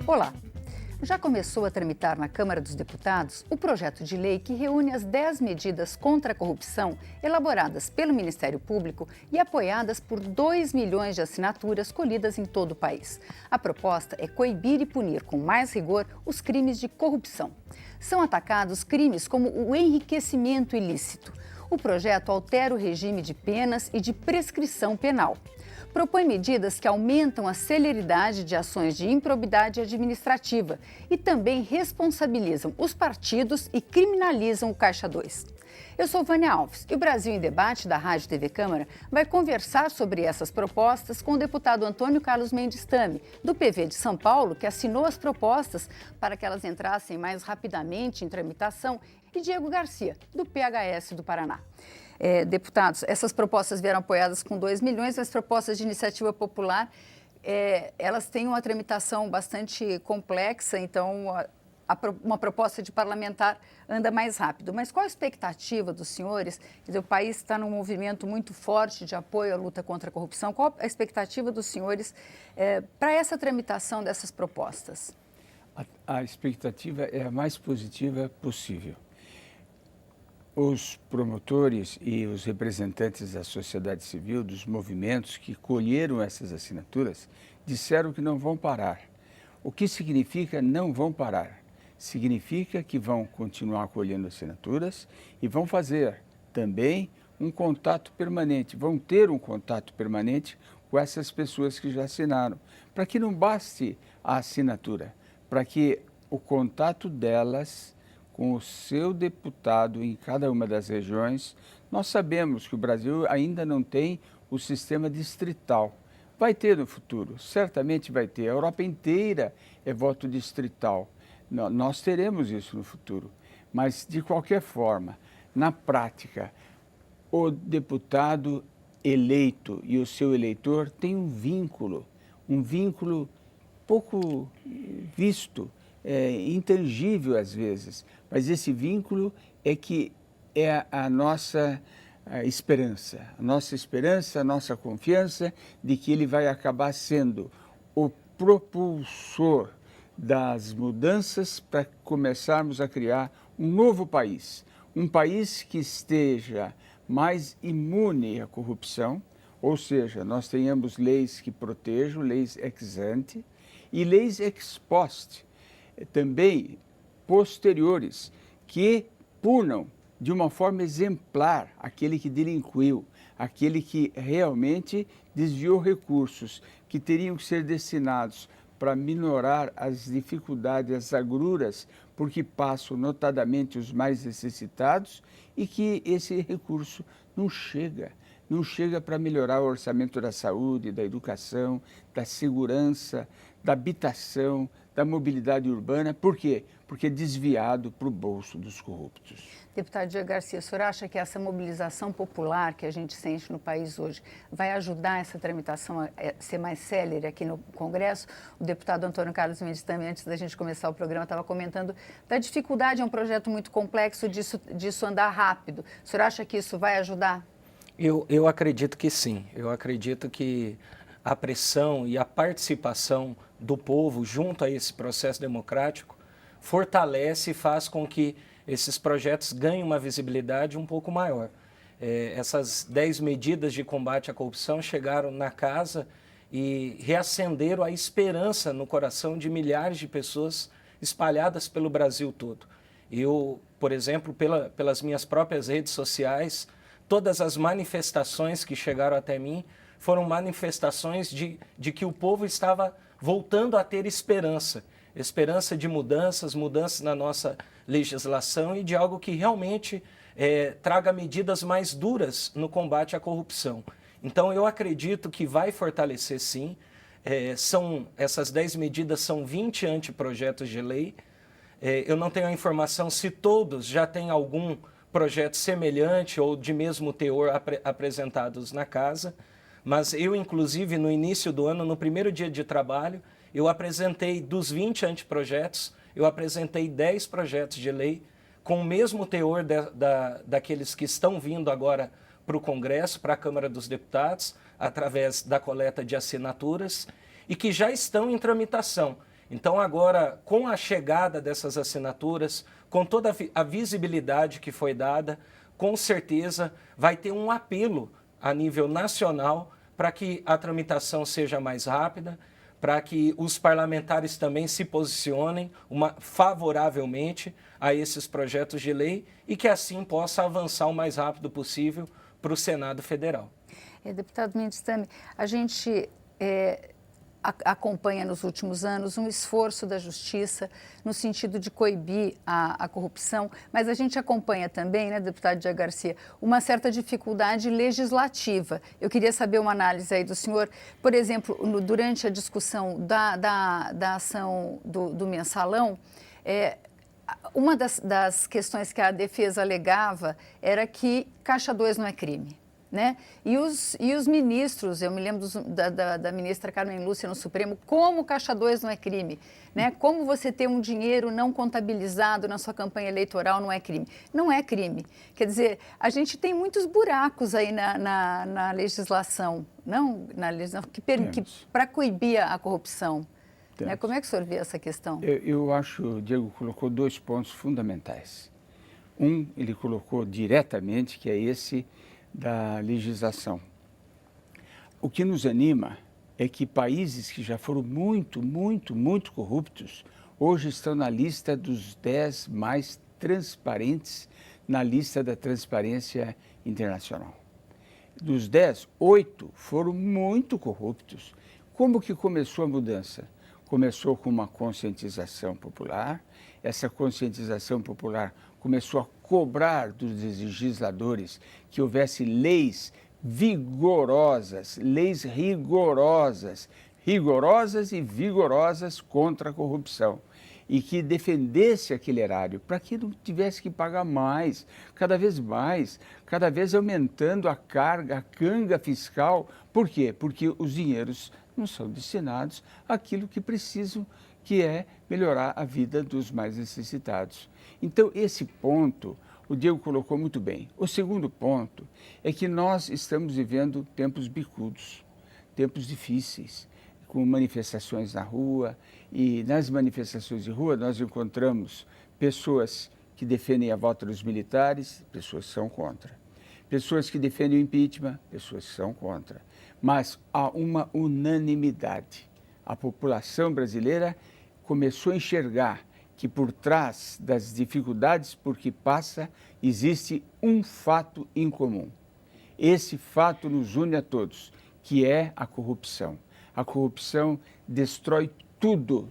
Olá! Já começou a tramitar na Câmara dos Deputados o projeto de lei que reúne as 10 medidas contra a corrupção elaboradas pelo Ministério Público e apoiadas por 2 milhões de assinaturas colhidas em todo o país. A proposta é coibir e punir com mais rigor os crimes de corrupção. São atacados crimes como o enriquecimento ilícito. O projeto altera o regime de penas e de prescrição penal. Propõe medidas que aumentam a celeridade de ações de improbidade administrativa e também responsabilizam os partidos e criminalizam o Caixa 2. Eu sou Vânia Alves e o Brasil em Debate da Rádio TV Câmara vai conversar sobre essas propostas com o deputado Antônio Carlos Mendes Tame, do PV de São Paulo, que assinou as propostas para que elas entrassem mais rapidamente em tramitação, e Diego Garcia, do PHS do Paraná. Deputados, essas propostas vieram apoiadas com 2 milhões, as propostas de iniciativa popular, elas têm uma tramitação bastante complexa, então uma proposta de parlamentar anda mais rápido. Mas qual a expectativa dos senhores? Quer dizer, o país está num movimento muito forte de apoio à luta contra a corrupção. Qual a expectativa dos senhores para essa tramitação dessas propostas? A expectativa é a mais positiva possível. Os promotores e os representantes da sociedade civil, dos movimentos que colheram essas assinaturas, disseram que não vão parar. O que significa não vão parar? Significa que vão continuar colhendo assinaturas e vão fazer também um contato permanente, vão ter um contato permanente com essas pessoas que já assinaram, para que não baste a assinatura, para que o contato delas com o seu deputado em cada uma das regiões. Nós sabemos que o Brasil ainda não tem o sistema distrital. Vai ter no futuro, certamente vai ter. A Europa inteira é voto distrital. Nós teremos isso no futuro. Mas, de qualquer forma, na prática, o deputado eleito e o seu eleitor têm um vínculo pouco visto, intangível às vezes, mas esse vínculo é que é a nossa esperança, a nossa confiança de que ele vai acabar sendo o propulsor das mudanças para começarmos a criar um novo país, um país que esteja mais imune à corrupção, ou seja, nós tenhamos leis que protejam, leis ex ante e leis ex post, também posteriores, que punam de uma forma exemplar aquele que delinquiu, aquele que realmente desviou recursos que teriam que ser destinados para minorar as dificuldades, as agruras, porque passam notadamente os mais necessitados, e que esse recurso não chega para melhorar o orçamento da saúde, da educação, da segurança, da habitação, da mobilidade urbana. Por quê? Porque é desviado para o bolso dos corruptos. Deputado Diego Garcia, o senhor acha que essa mobilização popular que a gente sente no país hoje vai ajudar essa tramitação a ser mais célere aqui no Congresso? O deputado Antônio Carlos Mendes também, antes da gente começar o programa, estava comentando da dificuldade, é um projeto muito complexo disso andar rápido. O senhor acha que isso vai ajudar? Eu acredito que sim. Eu acredito que a pressão e a participação do povo junto a esse processo democrático fortalece e faz com que esses projetos ganhem uma visibilidade um pouco maior. Essas 10 medidas de combate à corrupção chegaram na casa e reacenderam a esperança no coração de milhares de pessoas espalhadas pelo Brasil todo. Eu, por exemplo, pelas minhas próprias redes sociais, todas as manifestações que chegaram até mim foram manifestações de que o povo estava voltando a ter esperança de mudanças na nossa legislação e de algo que realmente traga medidas mais duras no combate à corrupção. Então, eu acredito que vai fortalecer sim. Essas 10 medidas são 20 anteprojetos de lei. Eu não tenho a informação se todos já têm algum projeto semelhante ou de mesmo teor apresentados na casa, mas eu, inclusive, no início do ano, no primeiro dia de trabalho, eu apresentei, dos 20 anteprojetos, eu apresentei 10 projetos de lei com o mesmo teor daqueles que estão vindo agora para o Congresso, para a Câmara dos Deputados, através da coleta de assinaturas, e que já estão em tramitação. Então agora, com a chegada dessas assinaturas, com toda a visibilidade que foi dada, com certeza vai ter um apelo a nível nacional para que a tramitação seja mais rápida, para que os parlamentares também se posicionem favoravelmente a esses projetos de lei e que assim possa avançar o mais rápido possível para o Senado Federal. Deputado Mendes Tami, a gente acompanha nos últimos anos um esforço da Justiça no sentido de coibir a corrupção, mas a gente acompanha também, né, deputado Diego Garcia, uma certa dificuldade legislativa. Eu queria saber uma análise aí do senhor, por exemplo, durante a discussão da ação do mensalão, uma das questões que a defesa alegava era que Caixa 2 não é crime. Né? E os ministros, eu me lembro da ministra Carmen Lúcia no Supremo, como Caixa 2 não é crime, né? Como você ter um dinheiro não contabilizado na sua campanha eleitoral não é crime. Não é crime. Quer dizer, a gente tem muitos buracos aí na legislação, para coibir a corrupção. Né? Como é que o senhor vê essa questão? Eu acho que o Diego colocou 2 pontos fundamentais. Ele colocou diretamente, que é esse da legislação. O que nos anima é que países que já foram muito corruptos, hoje estão na lista dos 10 mais transparentes, na lista da Transparência Internacional. Dos 10, 8 foram muito corruptos. Como que começou a mudança? Começou com uma conscientização popular. Essa conscientização popular começou a cobrar dos legisladores que houvesse leis vigorosas, leis rigorosas e vigorosas contra a corrupção e que defendesse aquele erário para que não tivesse que pagar mais, cada vez aumentando a carga, a canga fiscal. Por quê? Porque os dinheiros não são destinados àquilo que precisam, que é melhorar a vida dos mais necessitados. Então, esse ponto, o Diego colocou muito bem. O segundo ponto é que nós estamos vivendo tempos bicudos, tempos difíceis, com manifestações na rua, e nas manifestações de rua nós encontramos pessoas que defendem a volta dos militares, pessoas que são contra. Pessoas que defendem o impeachment, pessoas que são contra. Mas há uma unanimidade. A população brasileira começou a enxergar que por trás das dificuldades por que passa, existe um fato em comum. Esse fato nos une a todos, que é a corrupção. A corrupção destrói tudo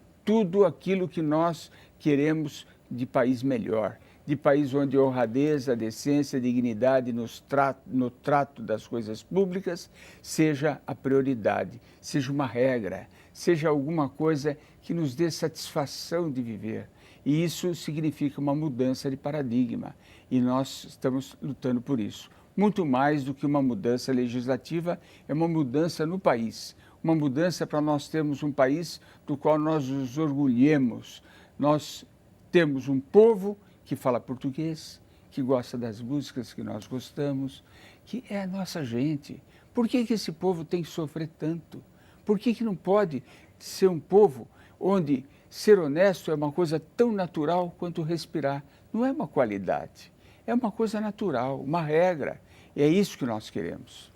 aquilo que nós queremos de país melhor, de país onde a honradez, a decência, a dignidade no trato das coisas públicas seja a prioridade, seja uma regra, seja alguma coisa que nos dê satisfação de viver. E isso significa uma mudança de paradigma, e nós estamos lutando por isso. Muito mais do que uma mudança legislativa, é uma mudança no país, uma mudança para nós termos um país do qual nós nos orgulhemos. Nós temos um povo que fala português, que gosta das músicas que nós gostamos, que é a nossa gente. Por que esse povo tem que sofrer tanto? Por que não pode ser um povo onde ser honesto é uma coisa tão natural quanto respirar? Não é uma qualidade, é uma coisa natural, uma regra. E é isso que nós queremos.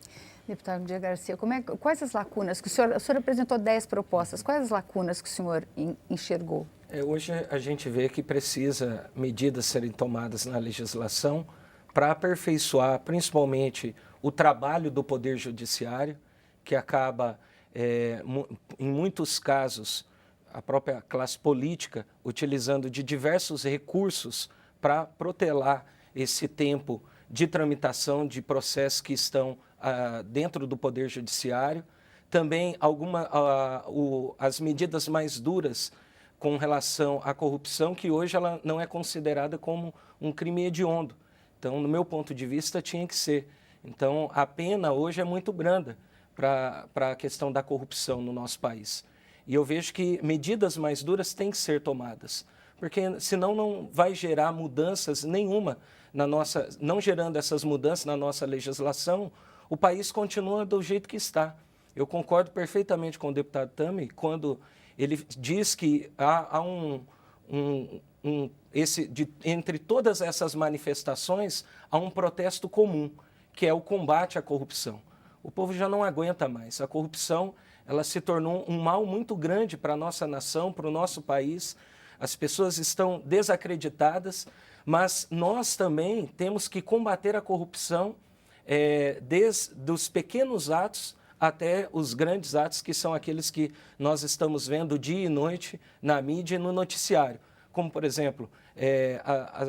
Deputado Diego Garcia, quais as lacunas que o senhor apresentou 10 propostas, quais as lacunas que o senhor enxergou? Hoje a gente vê que precisa medidas serem tomadas na legislação para aperfeiçoar principalmente o trabalho do Poder Judiciário, que acaba, em muitos casos, a própria classe política utilizando de diversos recursos para protelar esse tempo de tramitação de processos que estão dentro do Poder Judiciário. Também as medidas mais duras com relação à corrupção, que hoje ela não é considerada como um crime hediondo. Então, no meu ponto de vista, tinha que ser. Então, a pena hoje é muito branda para a questão da corrupção no nosso país. E eu vejo que medidas mais duras têm que ser tomadas, porque senão não vai gerar mudanças nenhuma não gerando essas mudanças na nossa legislação, o país continua do jeito que está. Eu concordo perfeitamente com o deputado Tami quando ele diz que há entre todas essas manifestações, há um protesto comum, que é o combate à corrupção. O povo já não aguenta mais. A corrupção, ela se tornou um mal muito grande para a nossa nação, para o nosso país. As pessoas estão desacreditadas, mas nós também temos que combater a corrupção desde os pequenos atos até os grandes atos, que são aqueles que nós estamos vendo dia e noite na mídia e no noticiário. Como, por exemplo,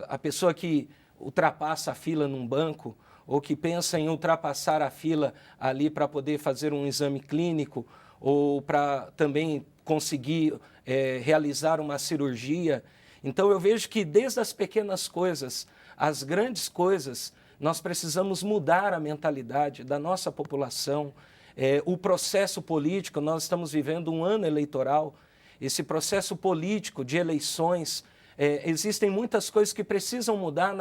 a pessoa que ultrapassa a fila num banco, ou que pensa em ultrapassar a fila ali para poder fazer um exame clínico, ou para também conseguir realizar uma cirurgia. Então, eu vejo que desde as pequenas coisas, às grandes coisas, nós precisamos mudar a mentalidade da nossa população. O processo político, nós estamos vivendo um ano eleitoral, esse processo político de eleições, existem muitas coisas que precisam mudar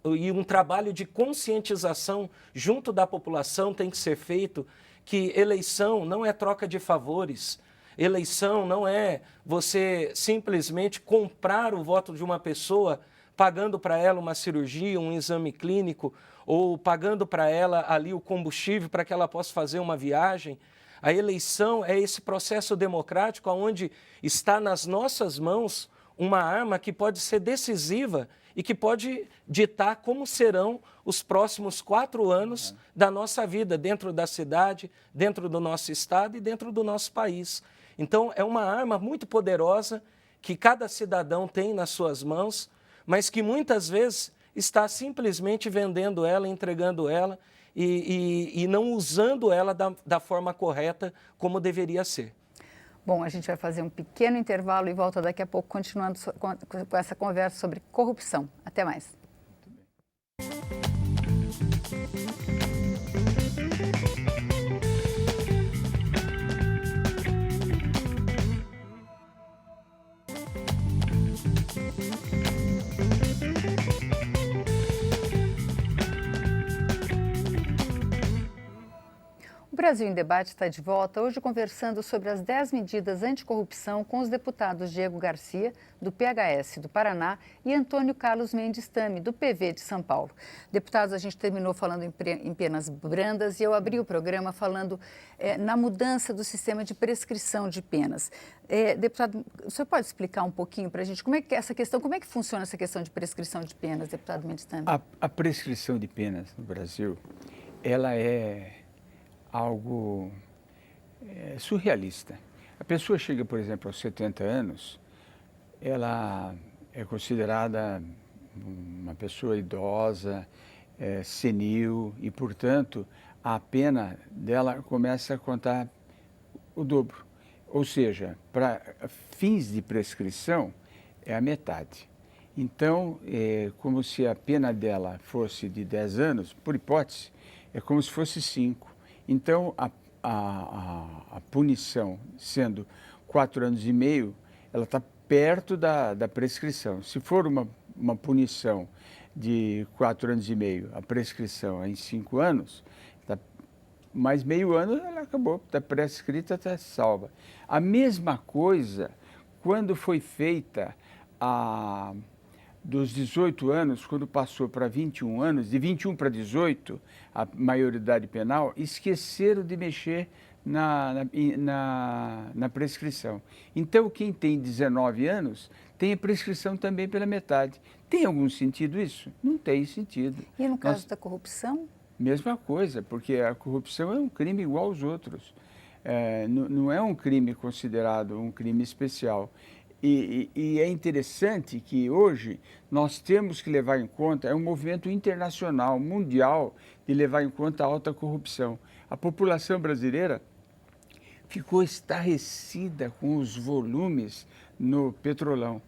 e um trabalho de conscientização junto da população tem que ser feito, que eleição não é troca de favores, eleição não é você simplesmente comprar o voto de uma pessoa pagando para ela uma cirurgia, um exame clínico, ou pagando para ela ali o combustível para que ela possa fazer uma viagem. A eleição é esse processo democrático onde está nas nossas mãos uma arma que pode ser decisiva e que pode ditar como serão os próximos 4 anos da nossa vida, dentro da cidade, dentro do nosso estado e dentro do nosso país. Então, é uma arma muito poderosa que cada cidadão tem nas suas mãos, mas que muitas vezes está simplesmente vendendo ela, entregando ela e não usando ela da forma correta como deveria ser. Bom, a gente vai fazer um pequeno intervalo e volta daqui a pouco continuando com essa conversa sobre corrupção. Até mais. O Brasil em Debate está de volta, hoje conversando sobre as 10 medidas anticorrupção com os deputados Diego Garcia, do PHS do Paraná, e Antônio Carlos Mendes Tame, do PV de São Paulo. Deputados, a gente terminou falando em penas brandas e eu abri o programa falando na mudança do sistema de prescrição de penas. Deputado, o senhor pode explicar um pouquinho para a gente como é que funciona essa questão de prescrição de penas, deputado Mendes Tame? A prescrição de penas no Brasil, ela é algo surrealista. A pessoa chega, por exemplo, aos 70 anos, ela é considerada uma pessoa idosa, senil e, portanto, a pena dela começa a contar o dobro. Ou seja, para fins de prescrição, é a metade. Então, é como se a pena dela fosse de 10 anos, por hipótese, é como se fosse 5. Então, a punição sendo 4 anos e meio, ela está perto da prescrição. Se for uma punição de 4 anos e meio, a prescrição é em 5 anos, mais meio ano ela acabou, está prescrita, está salva. A mesma coisa quando foi feita dos 18 anos, quando passou para 21 anos, de 21 para 18, a maioridade penal, esqueceram de mexer na prescrição. Então, quem tem 19 anos tem a prescrição também pela metade. Tem algum sentido isso? Não tem sentido. E no caso da corrupção? Mesma coisa, porque a corrupção é um crime igual aos outros. Não é um crime considerado um crime especial. E é interessante que hoje nós temos que levar em conta, é um movimento internacional, mundial, de levar em conta a alta corrupção. A população brasileira ficou estarrecida com os volumes no Petrolão.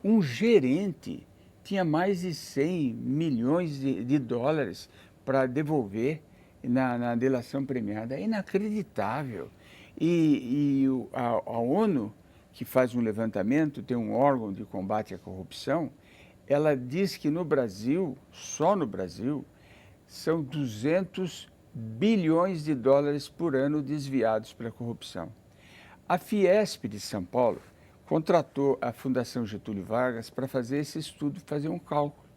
Um gerente tinha mais de 100 milhões de dólares para devolver na delação premiada. É inacreditável. E a ONU, que faz um levantamento, tem um órgão de combate à corrupção, ela diz que no Brasil, só no Brasil, são 200 bilhões de dólares por ano desviados pela corrupção. A Fiesp de São Paulo contratou a Fundação Getúlio Vargas para fazer esse estudo, fazer um cálculo.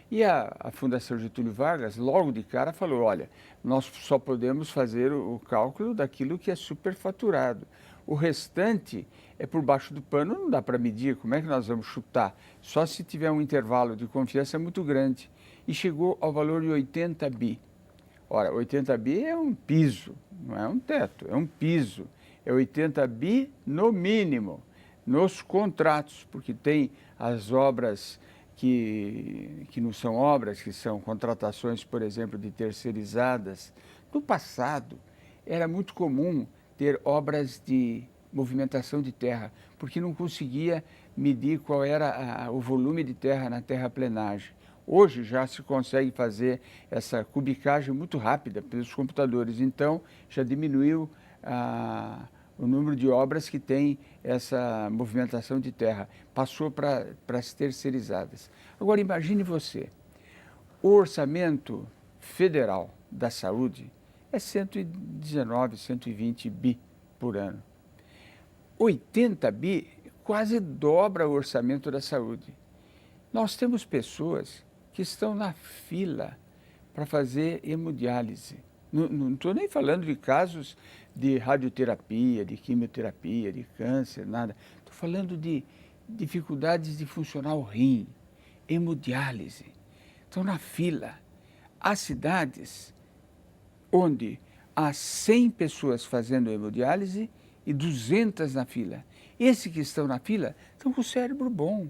E a Fundação Getúlio Vargas, logo de cara, falou, olha, nós só podemos fazer o cálculo daquilo que é superfaturado. O restante é por baixo do pano, não dá para medir, como é que nós vamos chutar? Só se tiver um intervalo de confiança muito grande. E chegou ao valor de 80 bi. Ora, 80 bi é um piso, não é um teto, é um piso. É 80 bi no mínimo, nos contratos, porque tem as obras que não são obras, que são contratações, por exemplo, de terceirizadas. No passado, era muito comum ter obras de movimentação de terra, porque não conseguia medir qual era o volume de terra na terraplenagem. Hoje já se consegue fazer essa cubicagem muito rápida pelos computadores, então já diminuiu o número de obras que tem essa movimentação de terra, passou para as terceirizadas. Agora imagine você, o orçamento federal da saúde é 119, 120 bi por ano. 80 bi quase dobra o orçamento da saúde. Nós temos pessoas que estão na fila para fazer hemodiálise. Não estou nem falando de casos de radioterapia, de quimioterapia, de câncer, nada. Estou falando de dificuldades de funcionar o rim, hemodiálise. Estão na fila. Há cidades onde há 100 pessoas fazendo hemodiálise e 200 na fila. Esses que estão na fila estão com o cérebro bom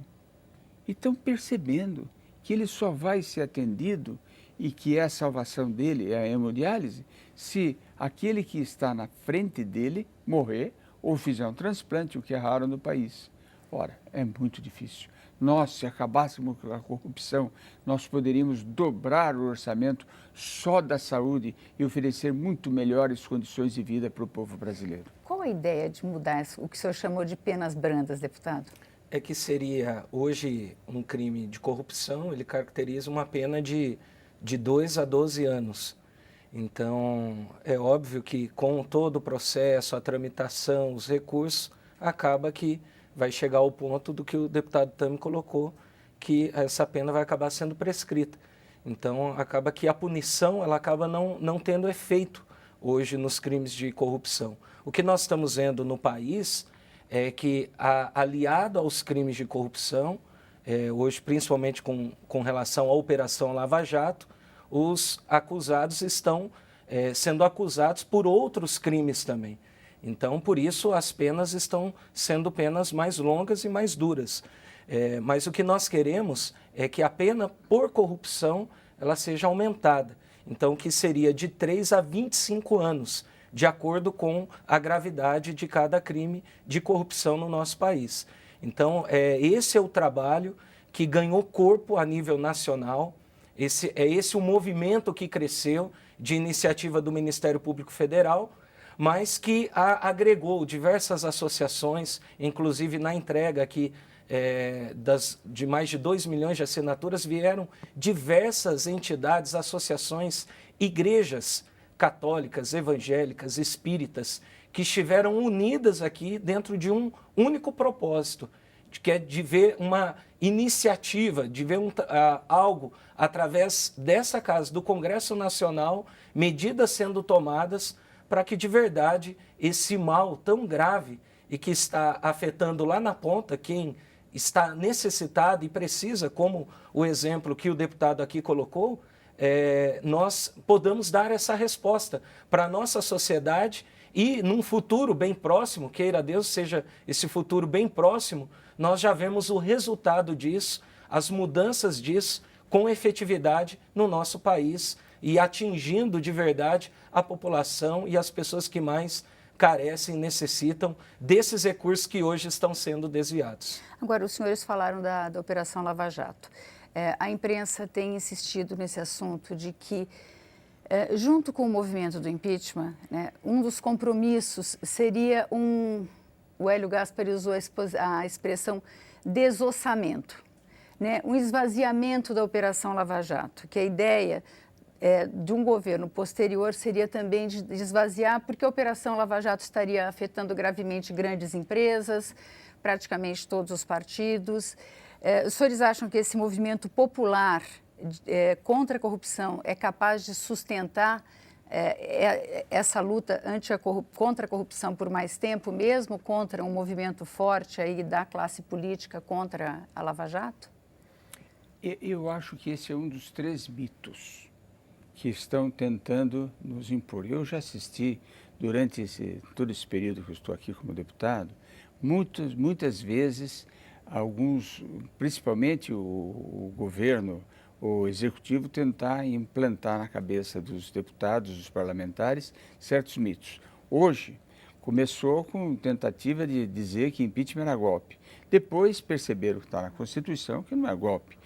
e estão percebendo que ele só vai ser atendido e que a salvação dele é a hemodiálise se aquele que está na frente dele morrer ou fizer um transplante, o que é raro no país. Ora, é muito difícil. Nós, se acabássemos com a corrupção, nós poderíamos dobrar o orçamento só da saúde e oferecer muito melhores condições de vida para o povo brasileiro. Qual a ideia de mudar o que o senhor chamou de penas brandas, deputado? É que seria, hoje, um crime de corrupção, ele caracteriza uma pena de 2 a 12 anos. Então, é óbvio que com todo o processo, a tramitação, os recursos, acaba que vai chegar ao ponto do que o deputado Tami colocou, que essa pena vai acabar sendo prescrita. Então, acaba que a punição ela acaba não tendo efeito hoje nos crimes de corrupção. O que nós estamos vendo no país é que, aliado aos crimes de corrupção, hoje principalmente com relação à Operação Lava Jato, os acusados estão sendo acusados por outros crimes também. Então, por isso, as penas estão sendo penas mais longas e mais duras. Mas o que nós queremos é que a pena por corrupção ela seja aumentada. Então, que seria de 3 a 25 anos, de acordo com a gravidade de cada crime de corrupção no nosso país. Então, esse é o trabalho que ganhou corpo a nível nacional. Esse o movimento que cresceu de iniciativa do Ministério Público Federal, mas que agregou diversas associações, inclusive na entrega aqui de mais de 2 milhões de assinaturas, vieram diversas entidades, associações, igrejas católicas, evangélicas, espíritas, que estiveram unidas aqui dentro de um único propósito, que é de ver uma iniciativa, de ver algo através dessa casa, do Congresso Nacional, medidas sendo tomadas para que de verdade esse mal tão grave e que está afetando lá na ponta quem está necessitado e precisa, como o exemplo que o deputado aqui colocou, nós podamos dar essa resposta para a nossa sociedade e num futuro bem próximo, queira Deus seja esse futuro bem próximo, nós já vemos o resultado disso, as mudanças disso com efetividade no nosso país e atingindo de verdade a população e as pessoas que mais carecem, necessitam desses recursos que hoje estão sendo desviados. Agora, os senhores falaram da Operação Lava Jato. A imprensa tem insistido nesse assunto de que, junto com o movimento do impeachment, né, um dos compromissos seria o Hélio Gaspari usou a expressão desossamento, né, um esvaziamento da Operação Lava Jato, que a ideia de um governo posterior seria também de esvaziar, porque a Operação Lava Jato estaria afetando gravemente grandes empresas, praticamente todos os partidos. Os senhores acham que esse movimento popular contra a corrupção é capaz de sustentar essa luta contra a corrupção por mais tempo, mesmo contra um movimento forte aí da classe política contra a Lava Jato? Eu acho que esse é um dos 3 mitos que estão tentando nos impor. Eu já assisti, durante todo esse período que eu estou aqui como deputado, muitas vezes, principalmente o governo, o executivo, tentar implantar na cabeça dos deputados, dos parlamentares, certos mitos. Hoje, começou com tentativa de dizer que impeachment era golpe. Depois perceberam que está na Constituição que não é golpe.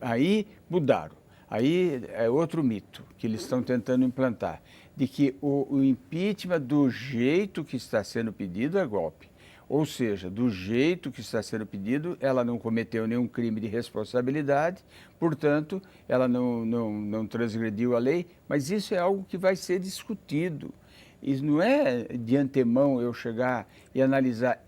Aí mudaram. Aí é outro mito que eles estão tentando implantar, de que o impeachment do jeito que está sendo pedido é golpe. Ou seja, do jeito que está sendo pedido, ela não cometeu nenhum crime de responsabilidade, portanto, ela não transgrediu a lei, mas isso é algo que vai ser discutido. Isso não é de antemão eu chegar e analisar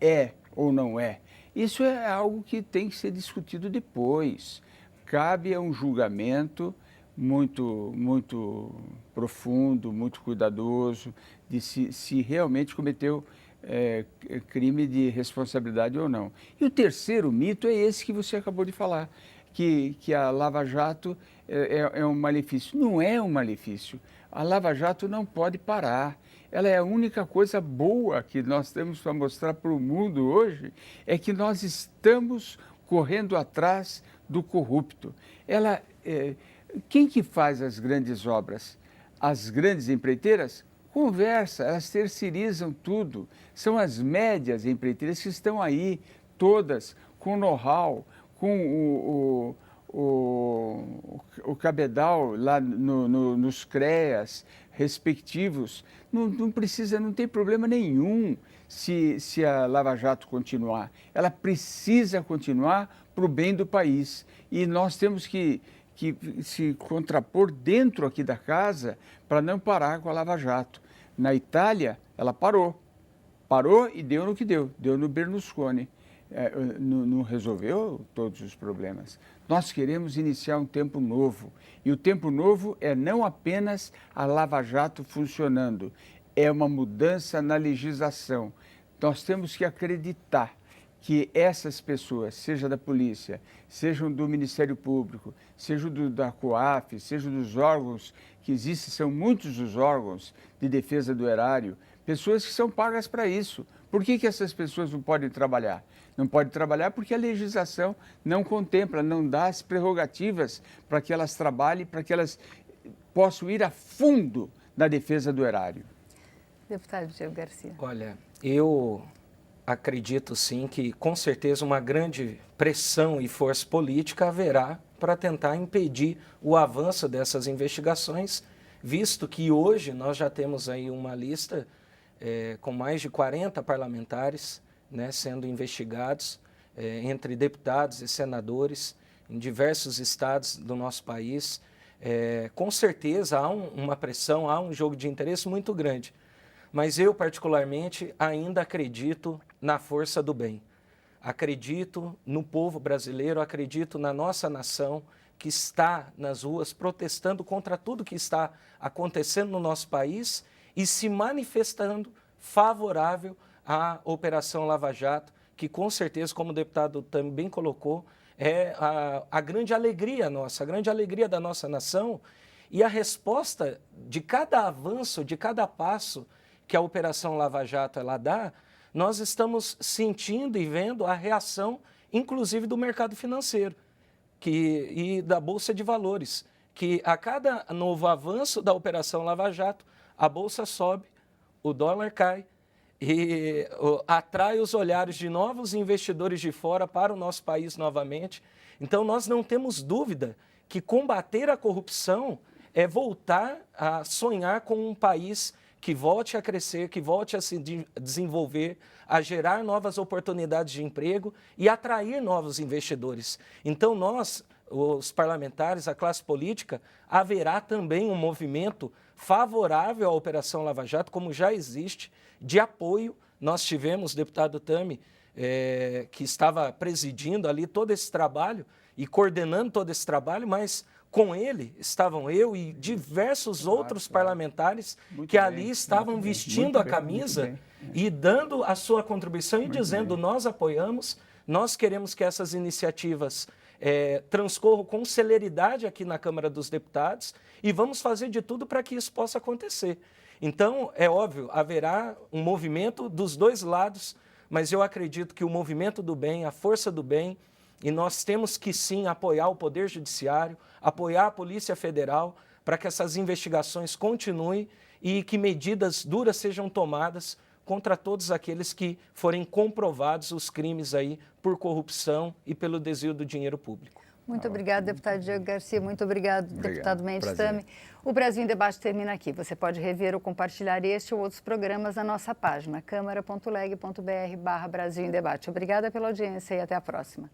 ou não é. Isso é algo que tem que ser discutido depois. Cabe a um julgamento muito profundo, muito cuidadoso, de se realmente cometeu crime de responsabilidade ou não. E o 3º mito é esse que você acabou de falar, que a Lava Jato é um malefício. Não é um malefício. A Lava Jato não pode parar. Ela é a única coisa boa que nós temos para mostrar para o mundo hoje, é que nós estamos correndo atrás do corrupto. Quem que faz as grandes obras? As grandes empreiteiras? Conversa, elas terceirizam tudo. São as médias empreiteiras que estão aí, todas, com know-how, com o cabedal lá nos CREAs respectivos. Não precisa, não tem problema nenhum se a Lava Jato continuar. Ela precisa continuar para o bem do país. E nós temos que se contrapor dentro aqui da casa para não parar com a Lava Jato. Na Itália, ela parou e deu no que deu no Berlusconi. Não resolveu todos os problemas. Nós queremos iniciar um tempo novo. E o tempo novo é não apenas a Lava Jato funcionando, é uma mudança na legislação. Nós temos que acreditar que essas pessoas, seja da polícia, sejam do Ministério Público, seja da COAF, seja dos órgãos que existem, são muitos os órgãos de defesa do erário, pessoas que são pagas para isso. Por que essas pessoas não podem trabalhar? Não podem trabalhar porque a legislação não contempla, não dá as prerrogativas para que elas trabalhem, para que elas possam ir a fundo na defesa do erário. Deputado Diego Garcia. Olha, eu acredito sim que com certeza uma grande pressão e força política haverá para tentar impedir o avanço dessas investigações, visto que hoje nós já temos aí uma lista com mais de 40 parlamentares, né, sendo investigados, entre deputados e senadores em diversos estados do nosso país. Com certeza há uma pressão, há um jogo de interesse muito grande. Mas eu, particularmente, ainda acredito na força do bem. Acredito no povo brasileiro, acredito na nossa nação que está nas ruas protestando contra tudo que está acontecendo no nosso país e se manifestando favorável à Operação Lava Jato, que com certeza, como o deputado também colocou, é a grande alegria nossa, a grande alegria da nossa nação e a resposta de cada avanço, de cada passo que a Operação Lava Jato ela dá, nós estamos sentindo e vendo a reação, inclusive do mercado financeiro e da Bolsa de Valores, que a cada novo avanço da Operação Lava Jato, a Bolsa sobe, o dólar cai e atrai os olhares de novos investidores de fora para o nosso país novamente. Então, nós não temos dúvida que combater a corrupção é voltar a sonhar com um país que volte a crescer, que volte a se desenvolver, a gerar novas oportunidades de emprego e atrair novos investidores. Então, nós os parlamentares, a classe política, haverá também um movimento favorável à Operação Lava Jato, como já existe, de apoio. Nós tivemos, deputado Tami, que estava presidindo ali todo esse trabalho e coordenando todo esse trabalho, mas com ele estavam eu e diversos outros parlamentares que ali estavam vestindo a camisa e dando a sua contribuição e dizendo: nós apoiamos, nós queremos que essas iniciativas transcorram com celeridade aqui na Câmara dos Deputados e vamos fazer de tudo para que isso possa acontecer. Então, é óbvio, haverá um movimento dos dois lados, mas eu acredito que o movimento do bem, a força do bem, e nós temos que sim apoiar o Poder Judiciário, apoiar a Polícia Federal para que essas investigações continuem e que medidas duras sejam tomadas contra todos aqueles que forem comprovados os crimes aí por corrupção e pelo desvio do dinheiro público. Muito obrigada, deputado Diego Garcia. Muito obrigado, deputado Mendes Tami. O Brasil em Debate termina aqui. Você pode rever ou compartilhar este ou outros programas na nossa página, câmara.leg.br/Brasil em Debate. Obrigada pela audiência e até a próxima.